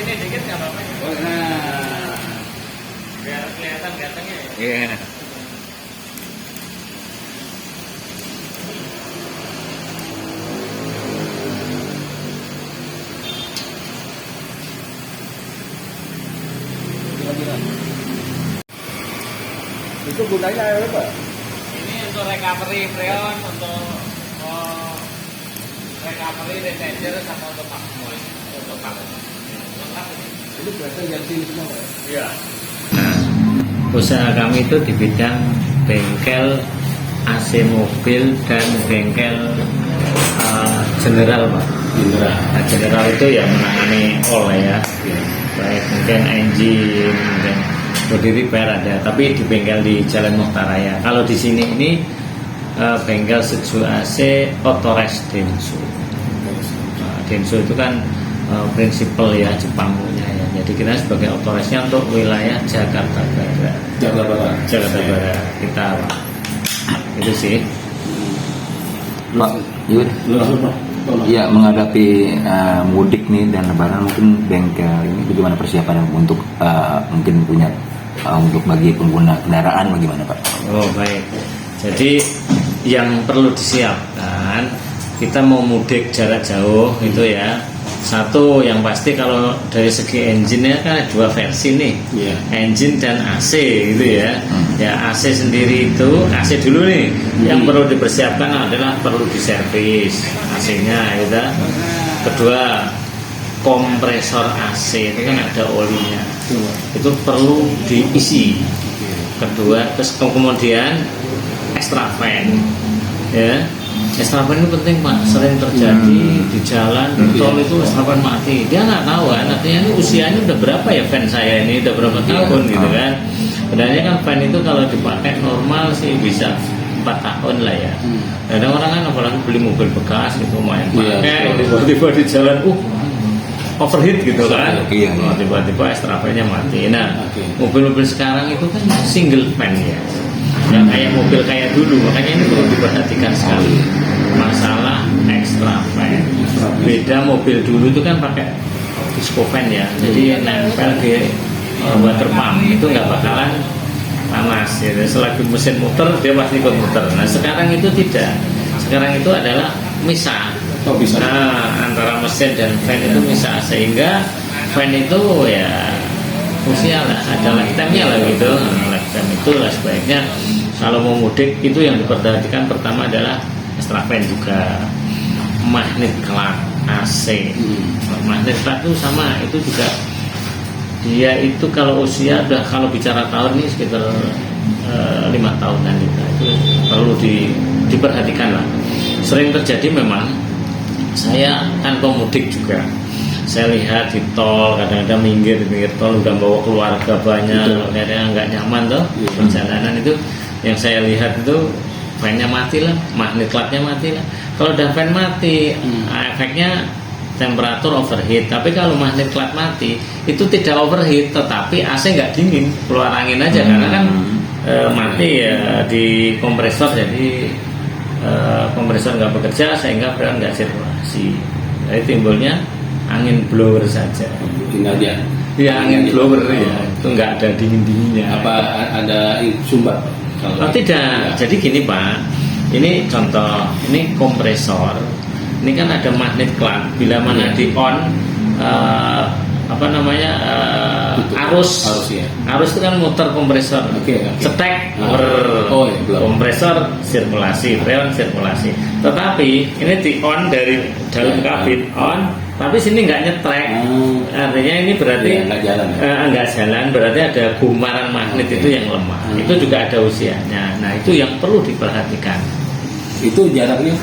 sini dikit nggak apa-apa. Oh, nah. Biar kelihatan gantengnya ya. Iya. Itu gunanya apa? Ini untuk recovery freon, untuk recovery retention sama untuk pakmul, untuk pakmul. Itu berarti yang sini semua, Pak? Iya. Nah, usaha kami itu di bidang bengkel AC mobil dan bengkel general, Pak. General. Nah, general itu ya menangani all ya, baik mungkin engine, mungkin body repair ada, tapi di bengkel di Jalan Muhtaraya. Kalau di sini ini bengkel Seju AC Authorized Denso. Nah, Denso itu kan prinsipal ya Jepang punya ya. Jadi kita sebagai authorized-nya untuk wilayah Jakarta Barat. Jakarta Barat kita, Pak. Itu sih. Pak Yud, ya menghadapi mudik nih dan lebaran, mungkin bengkel ini bagaimana persiapan untuk mungkin punya untuk bagi pengguna kendaraan bagaimana, Pak? Oh baik. Jadi yang perlu disiapkan, kita mau mudik jarak jauh itu ya. Satu yang pasti kalau dari segi engine-nya kan ada dua versi nih, engine dan AC gitu ya. Ya AC sendiri itu, AC dulu nih, yang perlu dipersiapkan adalah perlu diservis AC-nya gitu. Kedua, kompresor AC itu kan ada olinya, itu perlu diisi. Kedua, terus kemudian extra fan ya. Extra fan itu penting, Pak, sering terjadi di jalan, di tol itu extra fan mati, dia nggak tahu kan, artinya ini usianya udah berapa ya fan saya ini, udah berapa tahun gitu kan. Sebenarnya kan fan itu kalau dipakai normal sih bisa 4 tahun lah ya. Ada orang kan apalagi beli mobil bekas gitu main pakai, tiba-tiba di jalan overheat gitu kan, tiba-tiba extra fan-nya mati. Nah, mobil-mobil sekarang itu kan single fan ya, nggak kayak mobil kayak dulu, makanya ini perlu diperhatikan sekali masalah extra fan. Beda mobil dulu itu kan pakai disco fan ya, jadi nempel di water pump itu nggak bakalan panas ya. Selagi mesin muter dia pasti ikut muter. Nah sekarang itu tidak, sekarang itu adalah misah. Nah antara mesin dan fan itu misah, sehingga fan itu ya usia lah, ada lifetime-nya lah gitu. Lifetime itu lah sebaiknya kalau mau mudik itu yang diperhatikan pertama adalah extra fan, juga magnet klak AC. Magnet klak itu sama, itu juga dia itu kalau usia udah, kalau bicara tahun ini sekitar 5 tahunan gitu. Itu perlu diperhatikan lah. Sering terjadi memang, saya kan pemudik juga, saya lihat di tol kadang-kadang minggir di pinggir tol udah bawa keluarga banyak, kadang nggak nyaman tuh perjalanan itu. Yang saya lihat itu fan-nya mati lah, magnet klaknya mati lah. Kalau udah fan mati, efeknya temperatur overheat. Tapi kalau magnet klak mati itu tidak overheat, tetapi AC nggak dingin, keluar angin aja karena kan mati ya di kompresor, jadi kompresor nggak bekerja sehingga freon nggak sirkulasi. Jadi timbulnya angin blower saja. Aja. Iya angin blower ya, itu nggak ada dingin-dinginnya. Apa ada sumber? Oh, tidak. Jadi gini Pak, ini contoh, ini kompresor. Ini kan ada magnet klak. Bila mana di on arus itu kan muter kompresor. Cetek kompresor sirkulasi, freon sirkulasi. Tetapi ini di on dari dalam kabin on, tapi sini nggak nyetrek. Artinya ini berarti nggak jalan, berarti ada gumaran magnet itu yang lemah. Itu juga ada usianya. Nah itu yang perlu diperhatikan. Itu jaraknya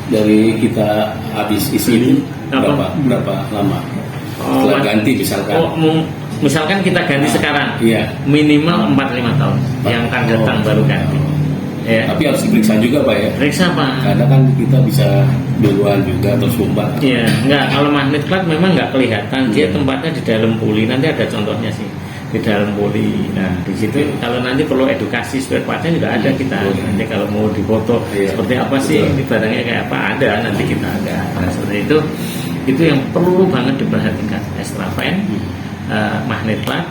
dari kita habis isi ini berapa lama? Setelah ganti misalkan. Misalkan kita ganti sekarang, minimal 4-5 tahun yang akan datang baru ganti. Ya. Tapi harus diperiksa juga Pak ya. Periksa Pak. Karena kan kita bisa duluan juga atau sumbat. Iya, enggak. Kalau magnet klak memang nggak kelihatan, dia tempatnya di dalam puli. Nanti ada contohnya sih di dalam puli. Nah di situ kalau nanti perlu edukasi spare partnya juga ada kita. Nanti kalau mau difoto seperti apa sih ini barangnya kayak apa, ada nanti kita ada. Nah seperti itu itu yang perlu banget diperhatikan. Extra fan, magnet plat,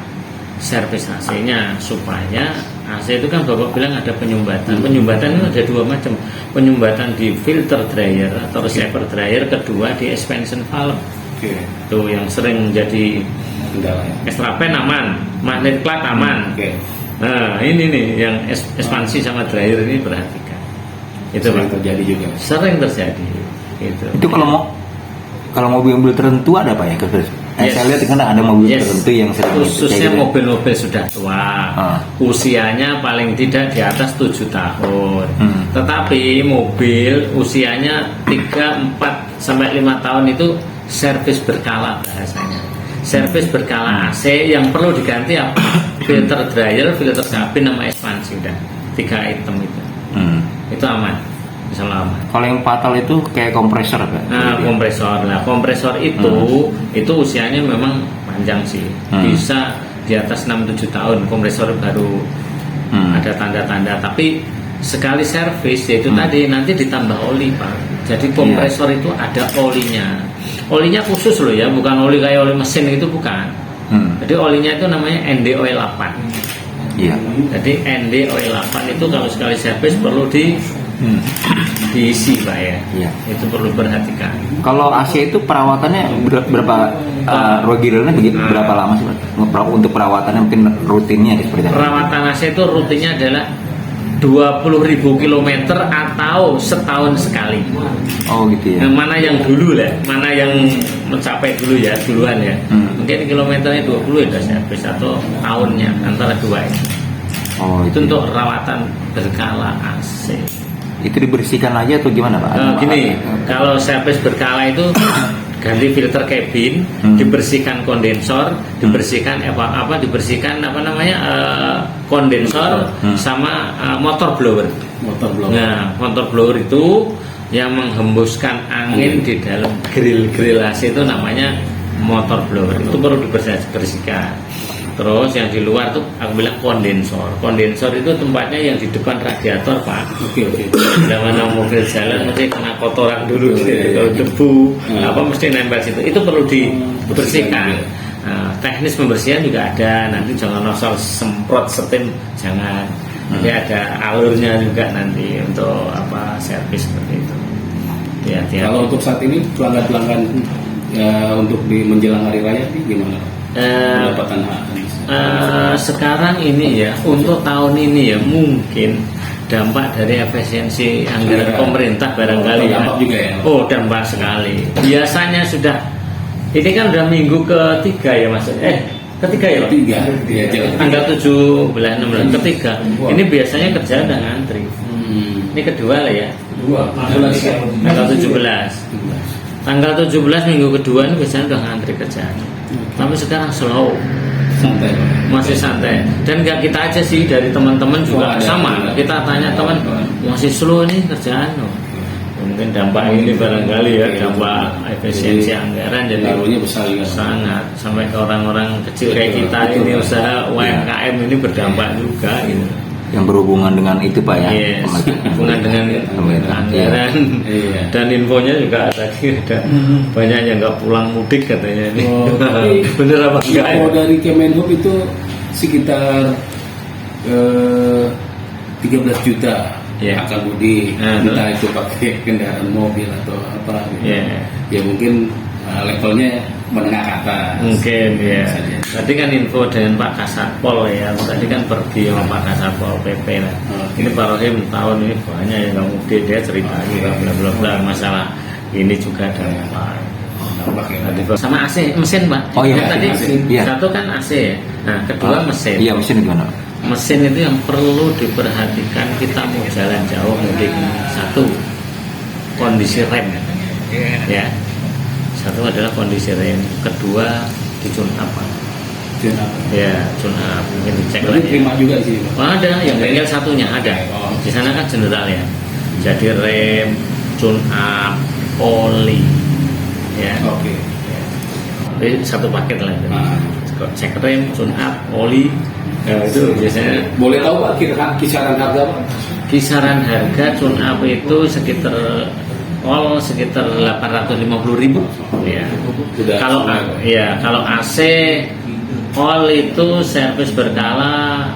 servis AC-nya, supaya AC itu kan Bapak bilang ada penyumbatan. Penyumbatan itu ada dua macam. Penyumbatan di filter dryer atau receiver dryer, kedua di expansion valve. Itu yang sering jadi kendala ya. extra fan aman, magnet plat aman. Nah, ini nih yang ekspansi sama dryer ini perhatikan. Itu Sering Pak. terjadi juga. Sering terjadi. Itu kalau mobil-mobil tertentu ada Pak ya? Yes. Saya lihat kan ada mobil tertentu yang sering khususnya kayak gitu. mobil-mobil sudah tua, usianya paling tidak di atas 7 tahun. Tetapi mobil usianya 3, 4 sampai 5 tahun itu servis berkala bahasanya. Servis berkala AC yang perlu diganti apa? Filter dryer, filter kabin sama ekspansi, udah 3 item itu. Itu aman. Aman. Kalau yang fatal itu kayak kompresor Pak. Nah, kompresor. Nah, kompresor itu usianya memang panjang sih. Bisa di atas 6-7 tahun kompresor baru ada tanda-tanda. Tapi sekali servis yaitu tadi nanti ditambah oli Pak. Jadi kompresor itu ada olinya. Olinya khusus loh ya, bukan oli kayak oli mesin itu bukan. Jadi olinya itu namanya ND Oil 8. Iya. Jadi ND Oil 8 itu kalau sekali servis perlu diisi Pak ya. Iya. Itu perlu perhatikan. Kalau AC itu perawatannya berapa regulernya berapa lama sih Pak? Untuk perawatannya mungkin rutinnya seperti apa? Perawatan AC itu rutinnya adalah 20.000 km atau setahun sekali. Oh gitu ya. Mana yang dulu lah, mana yang mencapai dulu ya, duluan ya. Mungkin kilometernya 20 ya servis atau tahunnya antara dua ini. Oh Itu itu. untuk rawatan berkala AC. Itu dibersihkan aja atau gimana Pak? Gini, kalau servis berkala itu ganti filter kabin, dibersihkan kondensor, dibersihkan dibersihkan kondensor sama motor blower. Nah, motor blower itu yang menghembuskan angin di dalam grill AC itu namanya motor blower. Itu perlu dibersihkan. Terus yang di luar tuh aku bilang kondensor. Kondensor itu tempatnya yang di depan radiator Pak. Oke. Mana mobil jalan mesti kena kotoran dulu, kalau debu apa mesti nempel situ. Itu perlu dibersihkan. Nah, teknis pembersihan juga ada. Nanti jangan asal semprot setim, jangan. Nanti ada alurnya juga nanti untuk servis seperti itu. Hati-hati. Kalau untuk saat ini pelanggan-pelanggan untuk di menjelang hari raya ini gimana? Pendapatan sekarang ini ya, untuk tahun ini ya mungkin dampak dari efisiensi anggaran pemerintah barangkali ya. Dampak juga ya. Oh, dampak sekali. Biasanya sudah, ini kan udah minggu ketiga ya Mas. Ketiga ya Pak? Ketiga. Tanggal 7 bulan 16 ketiga. Ini biasanya kerja udah ngantri. Ini kedua lah ya. Tanggal 17. Tanggal 17 minggu kedua ini biasanya udah ngantri kerjaan. Tapi sekarang slow, Santai. masih santai. Dan nggak kita aja sih, dari teman-teman juga sama. Kita tanya teman, masih slow nih kerjaan. Mungkin dampak ini barangkali ya, dampak efisiensi anggaran jadi Pengaruhnya besar juga. sangat. Sampai ke orang-orang kecil kayak kita ini usaha UMKM ini berdampak juga gitu. Yang berhubungan dengan itu Pak ya. Yes, hubungan dengan anggaran. Iya. Dan infonya juga tadi ada banyak yang nggak pulang mudik katanya nih. Tapi Bener apa enggak? info dari Kemenhub itu sekitar 13 juta akan mudik. Entah itu pakai kendaraan mobil atau apa gitu. Ya mungkin levelnya menengah ke atas. Mungkin ya. Saja. Tadi kan info dengan Pak Kasatpol ya. Tadi kan pergi sama Pak Kasatpol PP lah. Ini Pak Rohim tahun ini banyak yang nggak mudik, dia cerita juga bla bla bla masalah ini juga dampak. Sama AC mesin Pak. Oh iya, tadi iya. satu kan AC ya. Nah kedua mesin. Iya mesin gimana? Mesin itu yang perlu diperhatikan kita mau jalan jauh mudik. Satu, kondisi rem ya. Satu adalah kondisi rem. Kedua di tune up. Ya, tune up mungkin dicek lagi. Terima juga di sini. Ada yang bengkel satunya ada. Di sana kan general ya. Jadi rem, tune up, oli. Ya. Oke. Jadi satu paket lah. Cek rem, tune up, oli. Nah, itu biasanya. Boleh tahu Pak kisaran harga Pak? Kisaran harga tune up itu sekitar all sekitar 850.000 ya. Sudah Kalau semua, Pak? ya kalau AC all itu servis berkala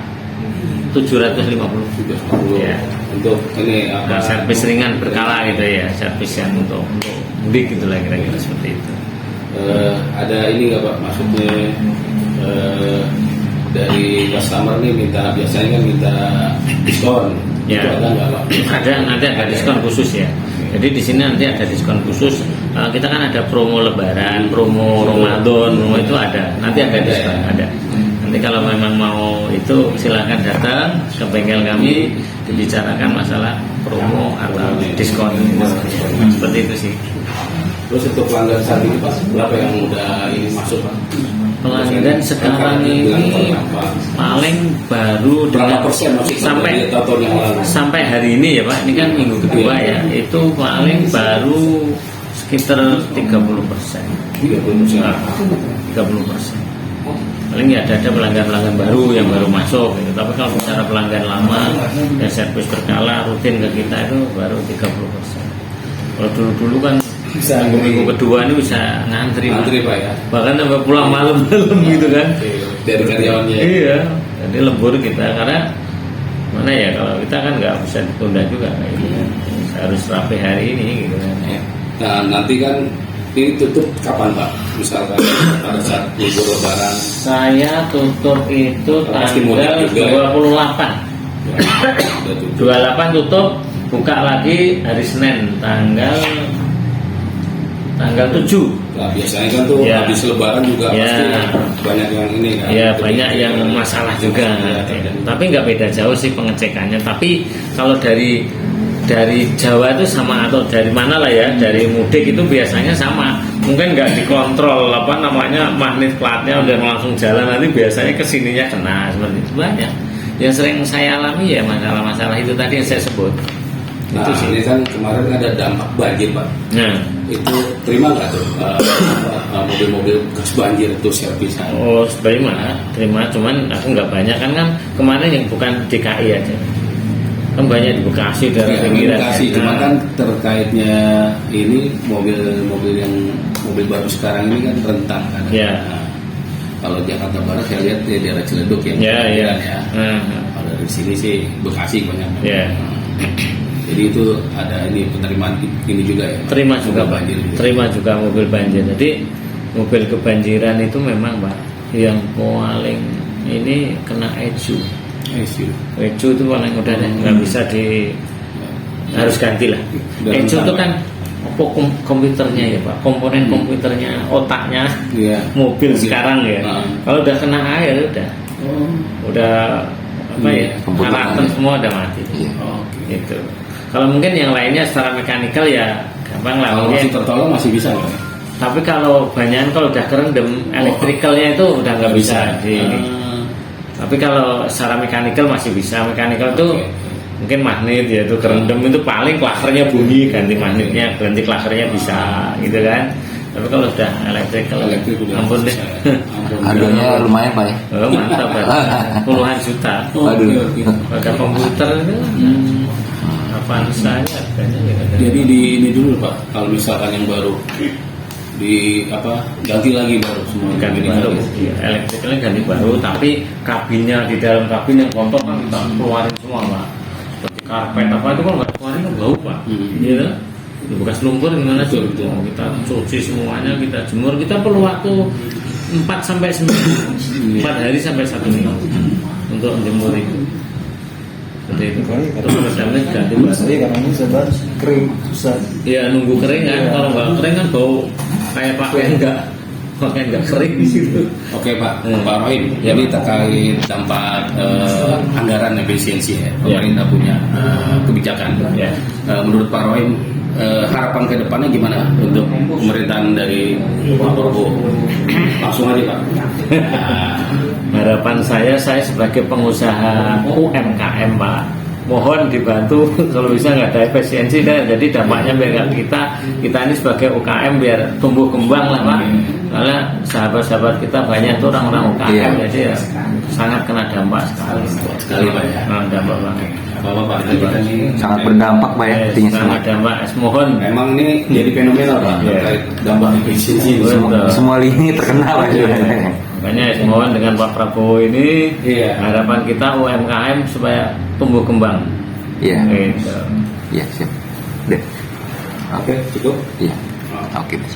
750. Ya. Untuk ini Nah, apa? servis ringan berkala gitu ya, servis yang untuk mudik gitu lah kira-kira seperti itu. Ada ini nggak Pak? Maksudnya dari customer nih biasanya kan minta diskon. Ya. Itu ada nggak Pak? Ada, nanti ada diskon khusus ya. Jadi di sini nanti ada diskon khusus. Kita kan ada promo Lebaran, promo Ramadan, promo itu ada. Nanti ada diskon, ada. Nanti kalau memang mau itu silakan datang ke bengkel kami, dibicarakan masalah promo atau diskon. Seperti itu sih. Terus untuk pelanggan saat ini Pak, berapa yang udah ini masuk Pak? Pelanggan sekarang ini paling baru berapa persen maksudnya sampai hari ini ya Pak, ini kan minggu kedua ya, itu paling baru sekitar 30%. 30%. Nah, 30%. Paling ya ada pelanggan-pelanggan baru yang baru masuk gitu. Tapi kalau bicara pelanggan lama yang servis berkala rutin ke kita itu baru 30%. Kalau dulu-dulu kan minggu kedua ini bisa ngantri Pak ya. bahkan sampai pulang malam-malam gitu kan. Dari karyawannya. Iya, jadi lembur kita karena mana ya kalau kita kan nggak bisa ditunda juga kayak gitu kan. Harus rapi hari ini gitu kan. Nah nanti kan ini tutup kapan Pak? Misalkan pada saat libur Lebaran. Saya tutup itu Pasti tanggal mudik juga. 28. 28 tutup, buka lagi hari Senin tanggal 7. Nah biasanya kan tuh Ya. habis Lebaran juga Ya. pasti banyak yang ini kan. Ya banyak yang masalah juga. Ya. Tapi nggak beda jauh sih pengecekannya. Tapi kalau dari Jawa itu sama atau dari mana lah ya, dari mudik itu biasanya sama. Mungkin nggak dikontrol magnet platnya udah langsung jalan, nanti biasanya kesininya kena seperti itu banyak. Yang sering saya alami ya masalah-masalah itu tadi yang saya sebut. Nah Itu sih. ini kan kemarin ada dampak banjir Pak. Nah, Itu terima nggak tuh mobil-mobil bekas banjir itu servisan? oh terima, cuman aku nggak banyak kan kemarin yang bukan DKI aja. Kan banyak di Bekasi daerah Ya, pinggiran. Bekasi, cuma kan terkaitnya ini mobil baru sekarang ini kan rentan kan. Ya. Nah, kalau Jakarta Barat saya lihat di daerah Ciledug ya. Ya. Nah, kalau dari sini sih Bekasi banyak. Ya. Jadi itu ada ini penerimaan ini juga ya. Terima juga Mobil Pak. banjir juga. Terima juga mobil banjir. Jadi mobil kebanjiran itu memang Pak yang paling ini kena ecu. Ecu itu paling udah nggak bisa harus ganti lah. Udah Ecu itu rentan, kan komputernya ya Pak, komponen komputernya, otaknya Iya. mobil sekarang ya. Kalau udah kena air udah apa ya, komputer karakter mati. semua udah mati. Iya. Gitu. Kalau mungkin yang lainnya secara mekanikal ya gampang lah. Kalau Mungkin masih tertolong masih bisa Pak. tapi kalau banyak kalau udah kerendam elektrikalnya itu udah nggak bisa di ini. Tapi kalau secara mekanikal masih bisa. Mekanikal itu mungkin magnet ya, itu kerendam itu paling klakernya bunyi, ganti magnetnya, ganti klakernya bisa gitu kan. Tapi kalau udah elektrik udah ampun deh. bisa. Ampun. Harganya lumayan Pak ya. Oh, mantap Pak. Puluhan juta. Aduh. Pakai komputer itu apaan saja harganya ya. Jadi ini dulu Pak, kalau misalkan yang baru ganti lagi baru semua Ganti baru, iya, elektriknya ganti baru, tapi kabinnya di dalam kabin yang kotor kan kita keluarin semua Pak. Seperti karpet apa itu kan nggak keluarin kan bau Pak. Iya kan? Di bekas lumpur gimana sih? Oh, kita cuci semuanya, kita jemur, kita perlu waktu 4 sampai 9 4 hari sampai 1 minggu untuk menjemur itu. Seperti itu. Terus redamnya ganti baru. Karena ini sebar kering susah. Ya nunggu kering kan, kalau nggak kering kan bau kayak pakaian nggak kering di situ. Oke Pak Rohim, jadi terkait dampak anggaran efisiensi ya, pemerintah punya kebijakan. Ya. Menurut Pak Rohim, harapan ke depannya gimana untuk pemerintahan dari Pak Prabowo? Langsung aja Pak. Harapan saya sebagai pengusaha UMKM Pak, mohon dibantu kalau bisa nggak ada efisiensi jadi dampaknya biar kita ini sebagai UKM biar tumbuh kembang lah Pak, karena sahabat-sahabat kita banyak tuh orang-orang UKM jadi ya sangat kena dampak sekali Pak ya. dampak banget. Apa-apa Pak, kita ini Sangat berdampak Pak ya, artinya sangat dampak. Mohon memang ini jadi fenomenal Pak, terkait dampak efisiensi ini. semua lini terkena Pak. makanya mohon dengan Pak Prabowo ini harapan kita UMKM supaya tumbuh kembang. Iya. Gitu. Iya, siap. Deh. Oke, cukup. Iya. Oke, Mas.